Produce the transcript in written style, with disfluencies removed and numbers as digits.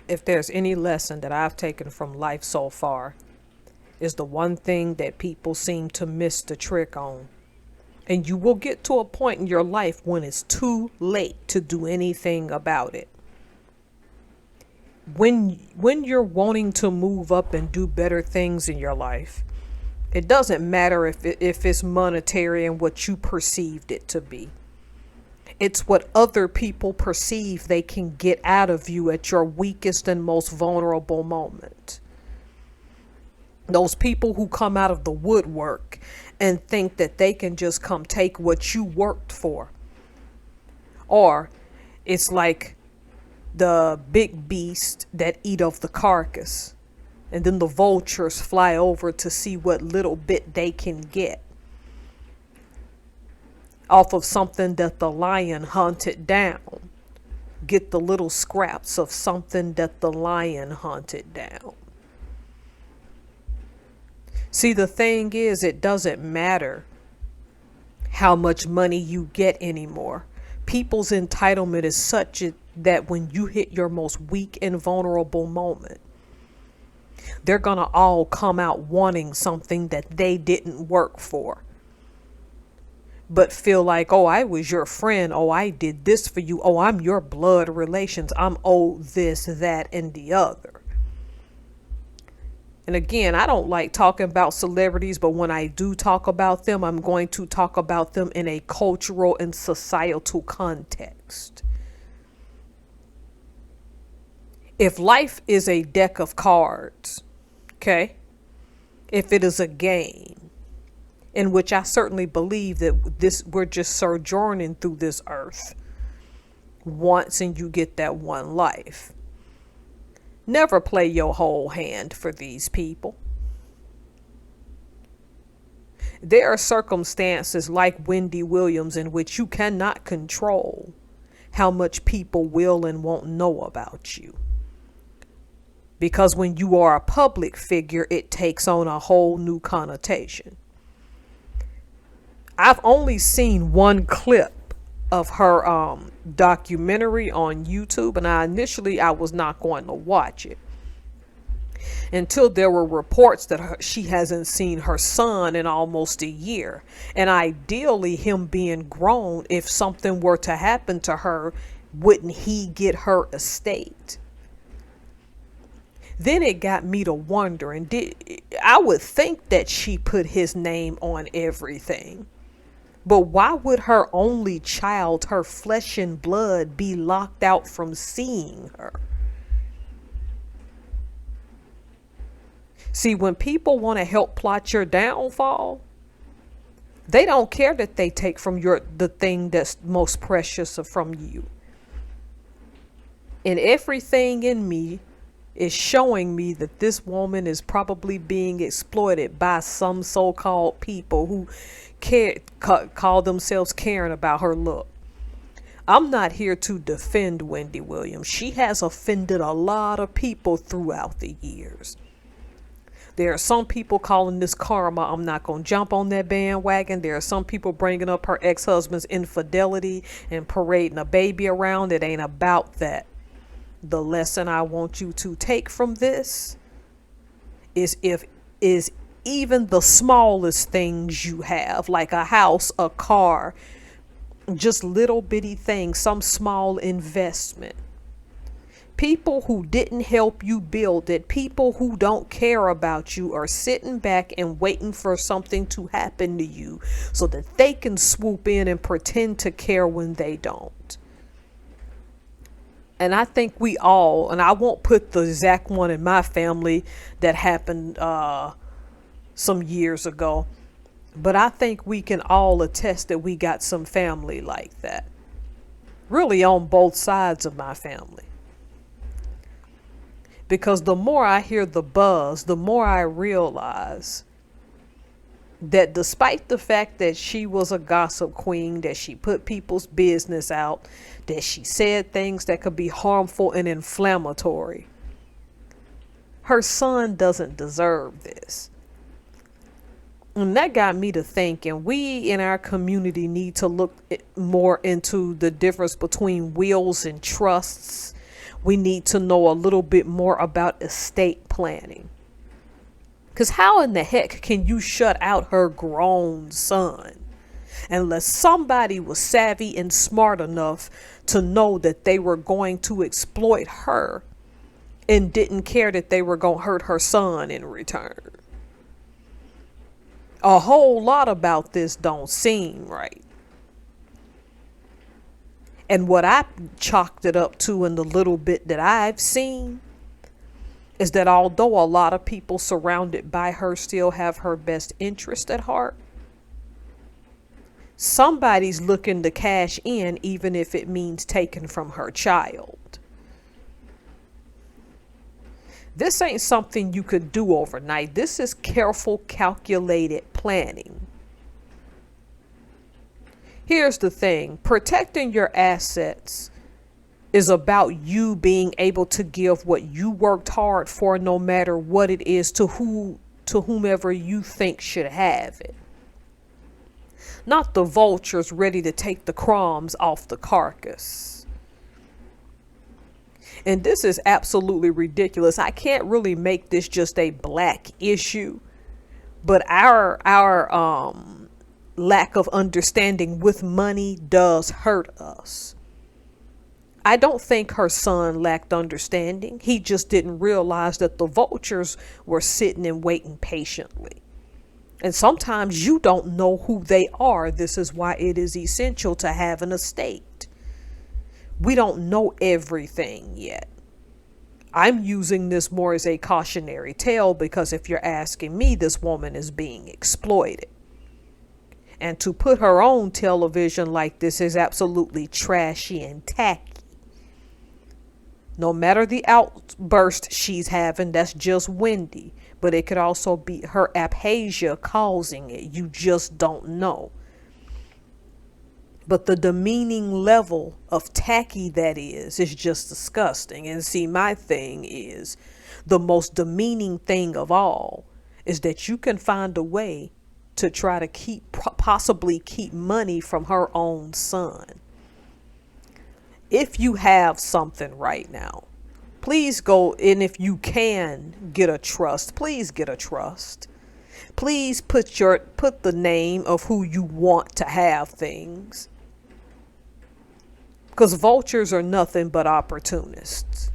If there's any lesson that I've taken from life so far, is the one thing that people seem to miss the trick on. And you will get to a point in your life when it's too late to do anything about it. When you're wanting to move up and do better things in your life, it doesn't matter if it's monetary and what you perceived it to be. It's what other people perceive they can get out of you at your weakest and most vulnerable moment. Those people who come out of the woodwork and think that they can just come take what you worked for. Or it's like the big beast that eat of the carcass, and then the vultures fly over to see what little bit they can get off of something that the lion hunted down. Get the little scraps of something that the lion hunted down. See, the thing is, it doesn't matter how much money you get anymore. People's entitlement is such that when you hit your most weak and vulnerable moment, they're going to all come out wanting something that they didn't work for, but feel like, oh, I was your friend. Oh, I did this for you. Oh, I'm your blood relations. I'm owed this, that, and the other. And again, I don't like talking about celebrities, but when I do talk about them, I'm going to talk about them in a cultural and societal context. If life is a deck of cards, okay, if it is a game, in which I certainly believe that we're just sojourning through this earth once and you get that one life. Never play your whole hand for these people. There are circumstances like Wendy Williams in which you cannot control how much people will and won't know about you. Because when you are a public figure, it takes on a whole new connotation. I've only seen one clip of her documentary on YouTube, and I was not going to watch it until there were reports that she hasn't seen her son in almost a year. And ideally, him being grown, if something were to happen to her, wouldn't he get her estate? Then it got me to wonder, and I would think that she put his name on everything. But why would her only child, her flesh and blood, be locked out from seeing her? See, when people want to help plot your downfall, they don't care that they take from the thing that's most precious from you. And everything in me is showing me that this woman is probably being exploited by some so-called people who call themselves caring about her look. I'm not here to defend Wendy Williams. She has offended a lot of people throughout the years. There are some people calling this karma. I'm not going to jump on that bandwagon. There are some people bringing up her ex-husband's infidelity and parading a baby around. It ain't about that. The lesson I want you to take from this is even the smallest things you have, like a house, a car, just little bitty things, some small investment. People who didn't help you build it, people who don't care about you, are sitting back and waiting for something to happen to you so that they can swoop in and pretend to care when they don't. And I think we all, and I won't put the exact one in my family that happened some years ago, but I think we can all attest that we got some family like that. Really on both sides of my family. Because the more I hear the buzz, the more I realize that despite the fact that she was a gossip queen, that she put people's business out, that she said things that could be harmful and inflammatory, her son doesn't deserve this. And that got me to thinking, we in our community need to look more into the difference between wills and trusts. We need to know a little bit more about estate planning. Because how in the heck can you shut out her grown son? Unless somebody was savvy and smart enough to know that they were going to exploit her and didn't care that they were going to hurt her son in return. A whole lot about this don't seem right. And what I chalked it up to in the little bit that I've seen is that although a lot of people surrounded by her still have her best interest at heart, somebody's looking to cash in, even if it means taking from her child. This ain't something you could do overnight. This is careful, calculated planning. Here's the thing. Protecting your assets is about you being able to give what you worked hard for, no matter what it is, to whomever you think should have it. Not the vultures ready to take the crumbs off the carcass. And this is absolutely ridiculous. I can't really make this just a black issue, but our lack of understanding with money does hurt us. I don't think her son lacked understanding. He just didn't realize that the vultures were sitting and waiting patiently. And sometimes you don't know who they are. This is why it is essential to have an estate. We don't know everything yet. I'm using this more as a cautionary tale because if you're asking me, this woman is being exploited. And to put her on television like this is absolutely trashy and tacky. No matter the outburst she's having, that's just Wendy. But it could also be her aphasia causing it. You just don't know. But the demeaning level of tacky that is just disgusting. And see, my thing is, the most demeaning thing of all is that you can find a way to try to possibly keep money from her own son. If you have something right now, please go, and if you can get a trust, please get a trust. Please put the name of who you want to have things. Because vultures are nothing but opportunists.